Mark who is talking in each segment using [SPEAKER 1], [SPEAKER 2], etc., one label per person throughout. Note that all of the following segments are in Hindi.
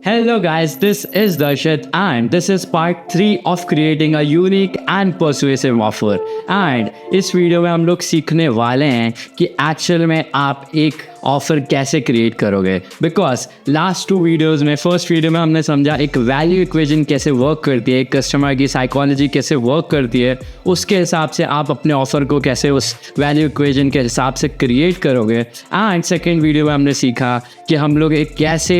[SPEAKER 1] Hello guys, this is Darshit and this is part 3 of creating a unique and persuasive offer. And इस वीडियो में हम लोग सीखने वाले हैं कि एक्चुअल में आप एक ऑफ़र कैसे क्रिएट करोगे. बिकॉज लास्ट 2 वीडियोज़ में फर्स्ट वीडियो में हमने समझा एक वैल्यू इक्वेशन कैसे वर्क करती है, एक कस्टमर की साइकोलॉजी कैसे वर्क करती है, उसके हिसाब से आप अपने ऑफ़र को कैसे उस वैल्यू इक्वेशन के हिसाब से क्रिएट करोगे. एंड सेकेंड वीडियो में हमने सीखा कि हम लोग एक कैसे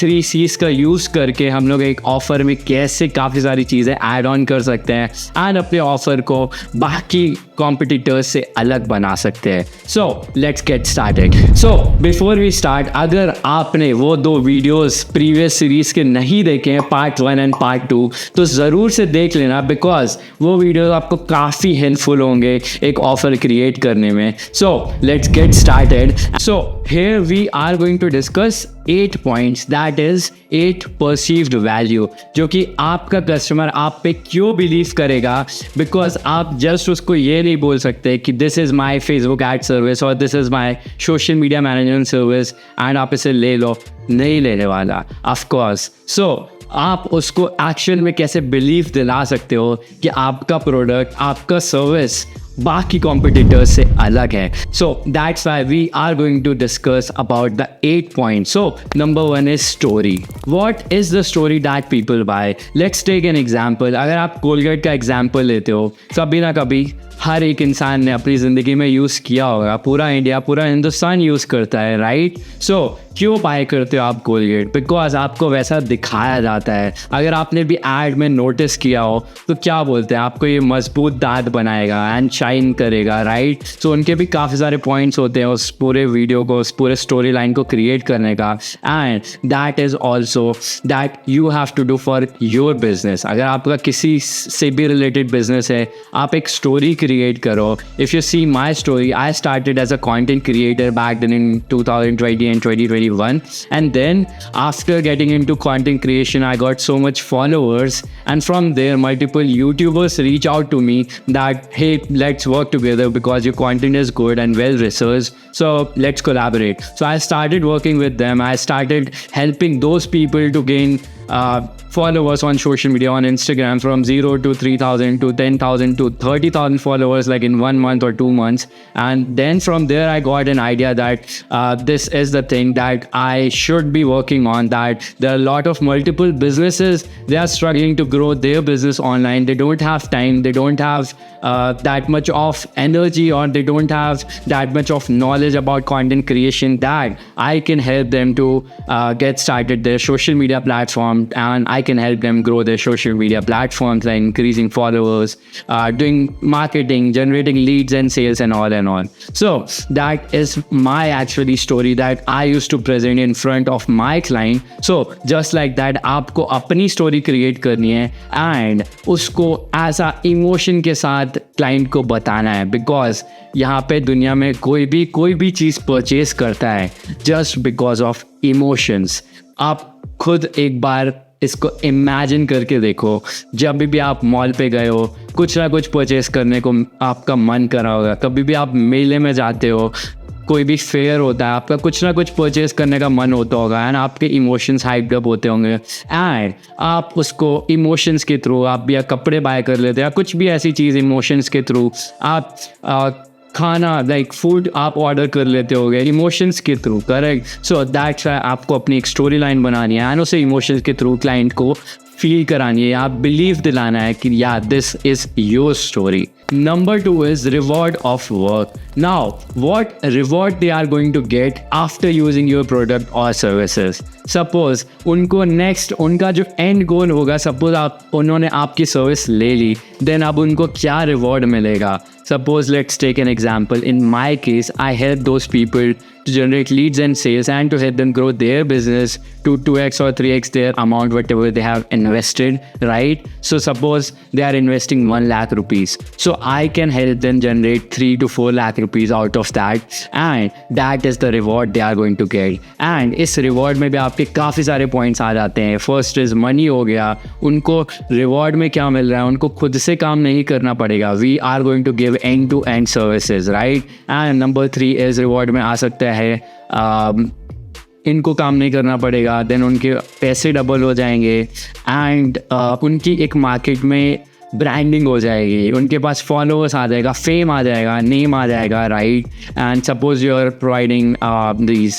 [SPEAKER 1] 3 C's का यूज़ करके हम लोग एक ऑफ़र में कैसे काफ़ी सारी चीज़ें ऐड ऑन कर सकते हैं एंड अपने ऑफ़र को बाकी कॉम्पिटिटर्स से अलग बना सकते हैं. So let's get started. So before we start, अगर आपने वो 2 वीडियोस प्रीवियस सीरीज़ के नहीं देखे हैं, पार्ट 1 एंड पार्ट 2, तो ज़रूर से देख लेना बिकॉज वो वीडियो आपको काफ़ी हेल्पफुल होंगे एक ऑफ़र क्रिएट करने में. सो let's get started. So here we are going to discuss 8 points, that is 8 perceived value, जो कि आपका कस्टमर आप पे क्यों बिलीव करेगा. बिकॉज आप जस्ट उसको ये नहीं बोल सकते कि this is my Facebook ad service और this is my social media management service and आप इसे ले लो. नहीं लेने वाला ऑफकोर्स. सो आप उसको एक्शन में कैसे बिलीव दिला सकते हो कि आपका प्रोडक्ट, आपका सर्विस बाकी कॉम्पिटिटर्स से अलग है. So that's why we are going to discuss about the 8 points. So number 1 is story. What is the story that people buy. Let's take an example. अगर आप कोलगेट का एग्जाम्पल लेते हो, कभी ना कभी हर एक इंसान ने अपनी ज़िंदगी में यूज़ किया होगा. पूरा इंडिया, पूरा हिंदुस्तान यूज़ करता है, राइट. सो क्यों बाय करते हो आप कोलगेट? बिकॉज आपको वैसा दिखाया जाता है. अगर आपने भी एड में नोटिस किया हो तो क्या बोलते हैं, आपको ये मजबूत दांत बनाएगा एंड शाइन करेगा, राइट. सो उनके भी काफ़ी सारे पॉइंट्स होते हैं उस पूरे वीडियो को, उस पूरे स्टोरी लाइन को क्रिएट करने का. And that is also that you have to do for your business. अगर आपका किसी से भी रिलेटेड बिजनेस है, आप एक स्टोरी क्रिएट करो. If you see my story, I started as a content creator back then in 2020 and 2021, and then after getting into content creation I got so much followers, and from there multiple YouTubers reach out to me that hey, let's work together because your content is good and well researched, so let's collaborate. So I started working with them. I started helping those people to gain followers on social media, on Instagram, from 0 to 3,000 to 10,000 to 30,000 followers like in 1 month or 2 months. And then from there I got an idea that this is the thing that I should be working on, that there are a lot of multiple businesses, they are struggling to grow their business online. They don't have time, they don't have that much of energy, or they don't have that much of knowledge about content creation, that I can help them to get started their social media platform, and I can help them grow their social media platforms like increasing followers, doing marketing, generating leads and sales and all. So that is my actually story that I used to present in front of my client. So just like that, आपको अपनी स्टोरी क्रिएट करनी है एंड उसको एज अ इमोशन के साथ क्लाइंट को बताना है. बिकॉज यहाँ पे दुनिया में कोई भी चीज़ परचेज करता है जस्ट बिकॉज ऑफ इमोशंस. आप खुद एक बार इसको इमेजिन करके देखो, जब भी आप मॉल पे गए हो, कुछ ना कुछ परचेस करने को आपका मन करा होगा. कभी भी आप मेले में जाते हो, कोई भी फेयर होता है, आपका कुछ ना कुछ परचेस करने का मन होता होगा एंड आपके इमोशंस हाइप्ड अप होते होंगे एंड आप उसको इमोशंस के थ्रू आप भी कपड़े बाय कर लेते हैं या कुछ भी ऐसी चीज़ इमोशंस के थ्रू आप खाना लाइक फूड आप ऑर्डर कर लेते हो गए इमोशंस के through, correct. So that's Y आपको अपनी एक स्टोरी लाइन बनानी है एंड उसे इमोशंस के थ्रू क्लाइंट को फील करानी है, आप बिलीव दिलाना है कि या this is your story. Number 2 is reward of work. Now, what reward they are going to get after using your product or services? Suppose उनको next उनका जो end goal होगा, suppose उन्होंने आपकी सर्विस ले ली, then अब उनको क्या reward मिलेगा? Suppose let's take an example. In my case, I help those people to generate leads and sales and to help them grow their business to 2x or 3x their amount whatever they have invested, right? So suppose they are investing 1 lakh rupees. So I can help them generate 3 to 4 lakh rupees out of that, and that is the reward they are going to get. And इस reward में भी आपके काफ़ी सारे points आ जाते हैं. First is money हो गया, उनको reward में क्या मिल रहा है, उनको खुद से काम नहीं करना पड़ेगा. We are going to give end-to-end services, right? And number 3 is reward में आ सकता है इनको काम नहीं करना पड़ेगा, देन उनके पैसे डबल हो जाएंगे एंड उनकी एक मार्केट में ब्रांडिंग हो जाएगी, उनके पास फॉलोअर्स आ जाएगा, फेम आ जाएगा, नेम आ जाएगा, right. And suppose you are providing these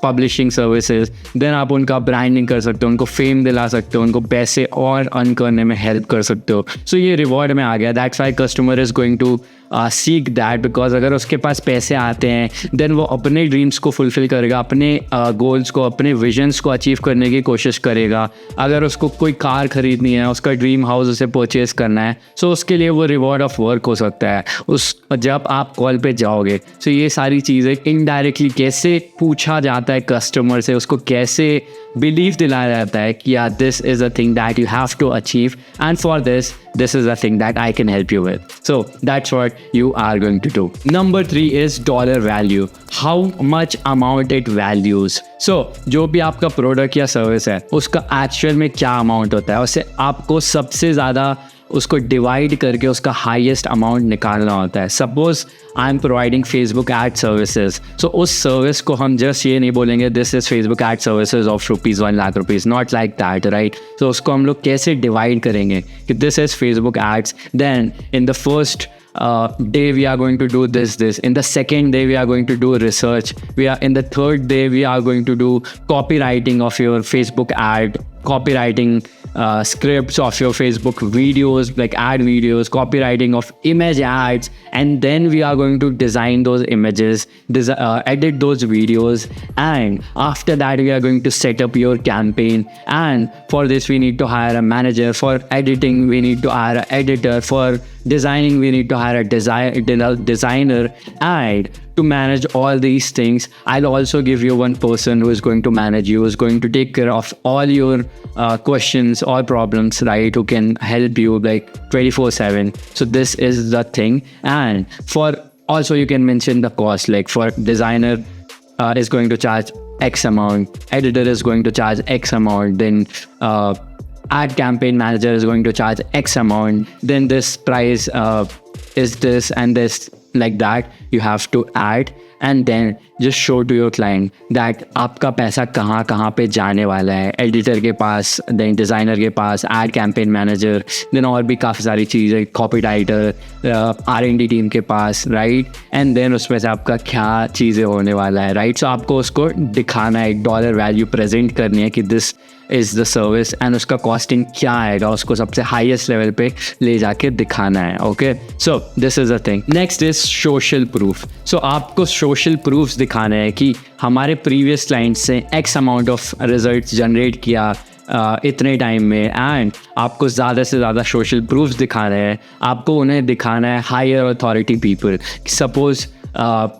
[SPEAKER 1] publishing services, then आप उनका ब्रांडिंग कर सकते हो, उनको फेम दिला सकते हो, उनको पैसे और अर्न करने में हेल्प कर सकते हो। सो ये रिवॉर्ड में आ गया, that's why customer is going to seek that, because अगर उसके पास पैसे आते हैं देन वो अपने ड्रीम्स को फुलफ़िल करेगा, अपने गोल्स को, अपने विजन्स को अचीव करने की कोशिश करेगा। अगर उसको कोई कार ख़रीदनी है, उसका ड्रीम हाउस उसे परचेज़ करना है, सो उसके लिए वो रिवॉर्ड ऑफ वर्क हो सकता है उस जब आप कॉल पे जाओगे। सो ये सारी चीज़ें इनडायरेक्टली कैसे पूछा जाता है कस्टमर से, उसको कैसे बिलीव दिलाया जाता है कि यार this is a thing that you have to achieve and for this is a thing that I can help you with. So that's what you are going to do. Number 3 is dollar value. How much amount it values. So जो भी आपका प्रोडक्ट या सर्विस है उसका एक्चुअल में क्या अमाउंट होता है, उससे आपको सबसे ज़्यादा उसको डिवाइड करके उसका हाईएस्ट अमाउंट निकालना होता है। Suppose I am providing Facebook ad services, so उस सर्विस को हम जस्ट ये नहीं बोलेंगे this is Facebook ad services of ₹1 lakh, not like that, right. तो उसको हम लोग कैसे डिवाइड करेंगे कि this is Facebook ads, then in the first day we are going to do this, in the second day we are going to do research, in the third day we are going to do copywriting of your Facebook ad, copywriting scripts of your Facebook videos, like ad videos, copywriting of image ads, and then we are going to design those images, edit those videos, and after that we are going to set up your campaign. And for this we need to hire a manager, for editing we need to hire an editor, for designing we need to hire a designer, and to manage all these things I'll also give you one person who is going to manage you, who is going to take care of all your questions or problems, right, who can help you like 24/7. So this is the thing. And for also you can mention the cost, like for designer is going to charge X amount, editor is going to charge X amount, then ad campaign manager is going to charge X amount, then this price is this and this, like that you have to add, and then just show to your client that आपका पैसा कहाँ कहाँ पे जाने वाला है, एडिटर के पास, देन डिज़ाइनर के पास, एड कैंपेन मैनेजर, देन और भी काफ़ी सारी चीज़ें, कॉपी राइटर, R&D टीम के पास, राइट। एंड देन उसमें से आपका क्या चीज़ें होने वाला है, राइट। सो आपको उसको दिखाना है, एक डॉलर वैल्यू प्रेजेंट करनी है कि this is the service and उसका कॉस्टिंग क्या आएगा, उसको सबसे हाईएस्ट लेवल पे ले जाके दिखाना है। Okay, so this is a thing. Next is social proof. So आपको सोशल प्रूफ्स दिखाना है कि हमारे प्रीवियस क्लाइंट्स से X amount of result generate किया इतने टाइम में, एंड आपको ज़्यादा से ज़्यादा सोशल प्रूफ्स दिखाने हैं। आपको उन्हें दिखाना है higher authority people. Suppose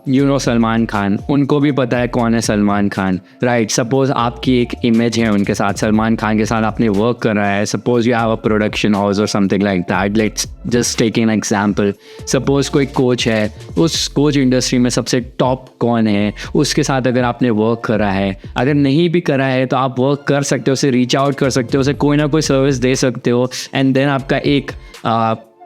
[SPEAKER 1] you know Salman Khan, उनको भी पता है कौन है सलमान खान, राइट। सपोज़ आपकी एक इमेज है उनके साथ, सलमान खान के साथ आपने वर्क कर रहा है, suppose you have a production house और something like that, let's just take an example. Suppose कोई कोच है, उस कोच इंडस्ट्री में सबसे टॉप कौन है, उसके साथ अगर आपने वर्क करा है, अगर नहीं भी करा है तो आप वर्क कर सकते हो, उसे रीच आउट कर सकते हो, उसे कोई ना कोई सर्विस दे सकते हो, एंड देन आपका एक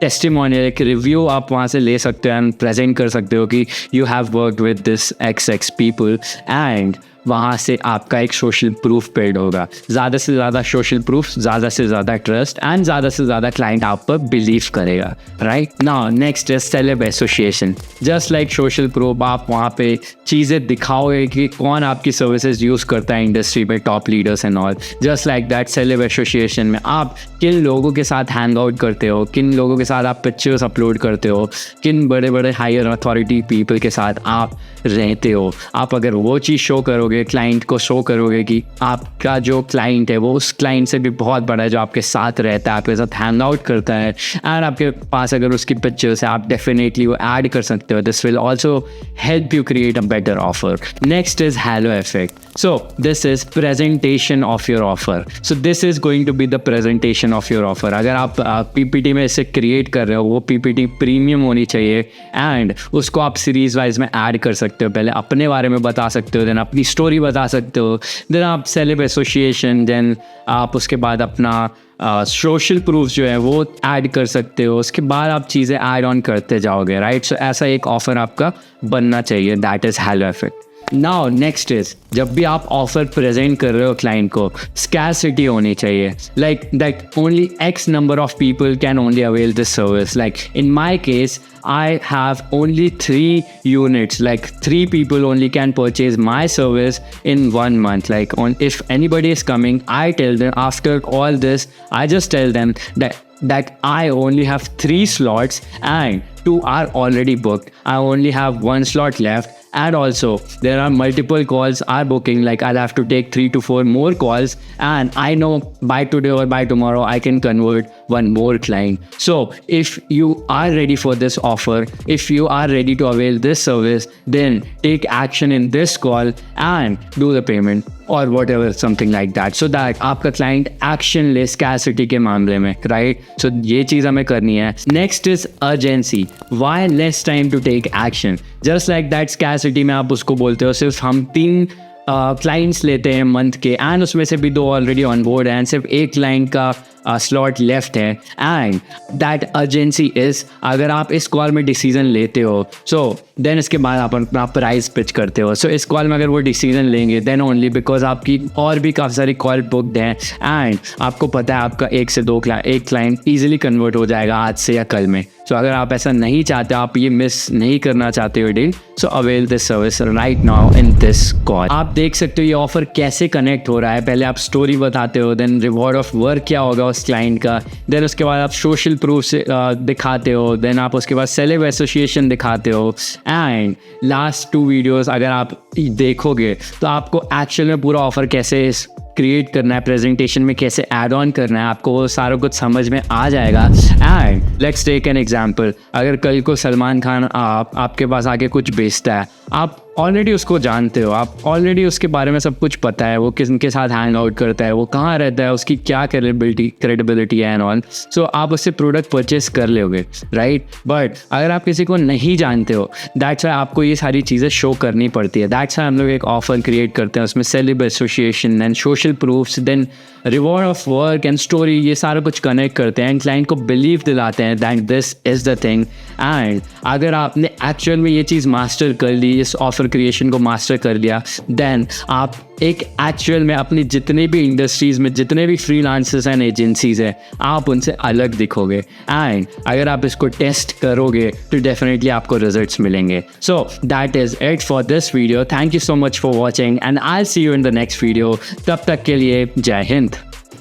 [SPEAKER 1] टेस्टिमोनियल, एक रिव्यू आप वहाँ से ले सकते हो एंड प्रेजेंट कर सकते हो कि you have worked with this XX people, and वहाँ से आपका एक सोशल प्रूफ पेड होगा। ज़्यादा से ज़्यादा सोशल प्रूफ, ज़्यादा से ज़्यादा ट्रस्ट, एंड ज़्यादा से ज़्यादा क्लाइंट आप पर बिलीव करेगा, right. Now next is celeb association. Just like social proof, आप वहाँ पे चीज़ें दिखाओगे कि कौन आपकी सर्विसेज यूज़ करता है इंडस्ट्री में, top leaders and all. Just like that celeb association में आप किन लोगों के साथ हैंग आउट करते हो, किन लोगों के साथ आप पिक्चर्स अपलोड करते हो, किन बड़े बड़े हायर अथॉरिटी पीपल के साथ आप रहते हो। आप अगर वो चीज़ शो करोगे, क्लाइंट को शो करोगे कि आपका जो क्लाइंट है वो उस क्लाइंट से भी बहुत बड़ा है, जो आपके साथ रहता है, आपके साथ हैंग आउट करता है, एंड आपके पास अगर उसकी पिक्चर्स है, आप डेफिनेटली वो ऐड कर सकते हो। This will also help you create a better offer. Next is halo effect. So this is presentation of your offer. So this is going to be the presentation of your offer. अगर आप PPT में इसे क्रिएट कर रहे हो, वो PPT प्रीमियम होनी चाहिए, एंड उसको आप सीरीज वाइज में ऐड कर सकते हो। पहले अपने बारे में बता सकते हो, देन अपनी स्टोरी बता सकते हो, देन आप सेलेब एसोसिएशन, देन आप उसके बाद अपना सोशल प्रूफ जो है वो ऐड कर सकते हो। उसके बाद आप चीज़ें ऐड ऑन करते जाओगे, राइट। सो ऐसा एक ऑफर आपका बनना चाहिए, that is hello effect. Now next is, जब भी आप ऑफर प्रेजेंट कर रहे हो क्लाइंट को, स्कैरसिटी होनी चाहिए, like that only x number of people can only avail this service. Like in my case I have only 3 units, like 3 people only can purchase my service in 1 month. Like if anybody is coming, I tell them after all this, I just tell them that I only have 3 slots and 2 are already booked. I only have 1 slot left. And also there are multiple calls are booking, like I'll have to take 3 to 4 more calls, and I know by today or by tomorrow I can convert 1 more client. So if you are ready for this offer, if you are ready to avail this service, then take action in this call and do the payment or whatever, something like that, so that आपका client action ले scarcity के मामले में, right? So ये चीज़ हमें करनी है. Next is urgency. Why less time to take action? Just like that scarcity में आप उसको बोलते हो सिर्फ हम 3 क्लाइंट्स लेते हैं मंथ के, एंड उसमें से भी 2 ऑलरेडी ऑन बोर्ड हैं, सिर्फ 1 क्लाइंट का स्लॉट लेफ्ट है. एंड दैट अर्जेंसी इज़, अगर आप इस कॉल में डिसीजन लेते हो, सो देन इसके बाद आप अपना प्राइस पिच करते हो. सो इस कॉल में अगर वो डिसीजन लेंगे देन ओनली बिकॉज आपकी और भी काफ़ी सारी कॉल बुकड हैं, एंड आपको पता है आपका 1 से 2 एक क्लाइंट ईजिली कन्वर्ट हो जाएगा आज से या कल में. सो अगर आप ऐसा नहीं चाहते, आप ये मिस नहीं करना चाहते हो deal, so avail this service right now in this call. आप देख सकते हो ये ऑफर कैसे कनेक्ट हो रहा है. पहले आप स्टोरी बताते हो, देन रिवॉर्ड ऑफ वर्क क्या होगा उस क्लाइंट का, देन उसके बाद आप सोशल प्रूफ से दिखाते हो, देन आप उसके बाद सेलेब एसोसिएशन दिखाते हो, एंड लास्ट 2 वीडियोस अगर आप देखोगे तो आपको एक्चुअल में पूरा ऑफर कैसे क्रिएट करना है, प्रेजेंटेशन में कैसे ऐड ऑन करना है, आपको वो सारा कुछ समझ में आ जाएगा. And let's take an example. अगर कल को सलमान खान आपके पास आके कुछ बेचता है, आप ऑलरेडी उसको जानते हो, आप ऑलरेडी उसके बारे में सब कुछ पता है, वो किसके साथ हैंग आउट करता है, वो कहाँ रहता है, उसकी क्या क्रेडिबिलिटी है एंड ऑल. सो आप उससे प्रोडक्ट परचेस कर लोगे, राइट. बट अगर आप किसी को नहीं जानते हो, दैट्स वाई आपको ये सारी चीज़ें शो करनी पड़ती है. दैट्स वाई हम लोग एक ऑफर क्रिएट करते हैं, उसमें celeb association and social proofs, then reward of work and story, ये सारा कुछ कनेक्ट करते हैं एंड क्लाइंट को बिलीव दिलाते हैं that this is the thing. And अगर आपने एक्चुअल में ये चीज़ मास्टर कर ली, इस ऑफर क्रिएशन को मास्टर कर लिया, देन आप एक एक्चुअल में अपनी जितने भी इंडस्ट्रीज़ में जितने भी फ्रीलांसर्स एंड एजेंसीज़ हैं, आप उनसे अलग दिखोगे. एंड अगर आप इसको टेस्ट करोगे तो डेफिनेटली आपको रिजल्ट्स मिलेंगे. So that is it for this video. Thank you so much for watching and I see you in the next video. तब तक के लिए जय हिंद.